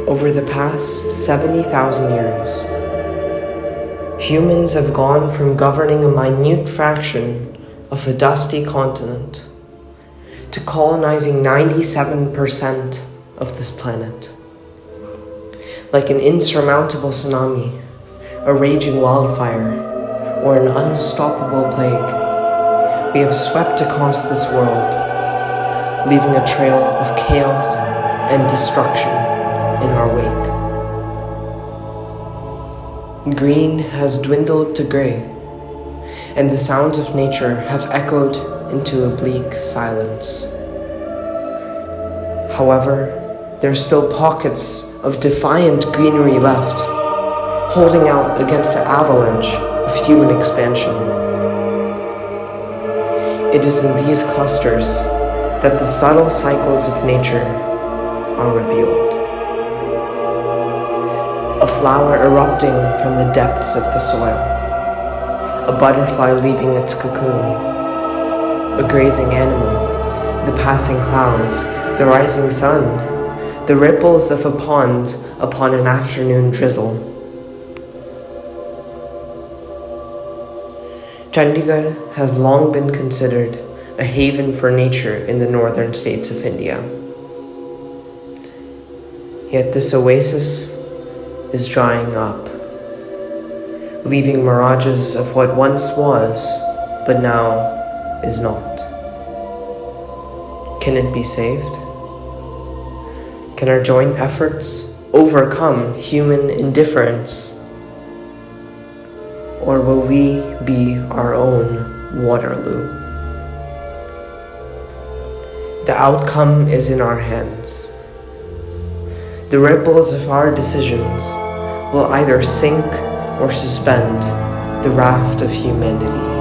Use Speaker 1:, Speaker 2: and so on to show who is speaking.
Speaker 1: Over the past 70,000 years, humans have gone from governing a minute fraction of a dusty continent to colonizing 97% of this planet. Like an insurmountable tsunami, a raging wildfire, or an unstoppable plague, we have swept across this world, leaving a trail of chaos and destruction in our wake. Green has dwindled to gray, and the sounds of nature have echoed into a bleak silence. However, there are still pockets of defiant greenery left, holding out against the avalanche of human expansion. It is in these clusters that the subtle cycles of nature are revealed. A flower erupting from the depths of the soil, a butterfly leaving its cocoon, a grazing animal, the passing clouds, the rising sun, the ripples of a pond upon an afternoon drizzle. Chandigarh has long been considered a haven for nature in the northern states of India. Yet this oasis is drying up, leaving mirages of what once was, but now is not. Can it be saved? Can our joint efforts overcome human indifference? Or will we be our own Waterloo? The outcome is in our hands. The ripples of our decisions will either sink or suspend the raft of humanity.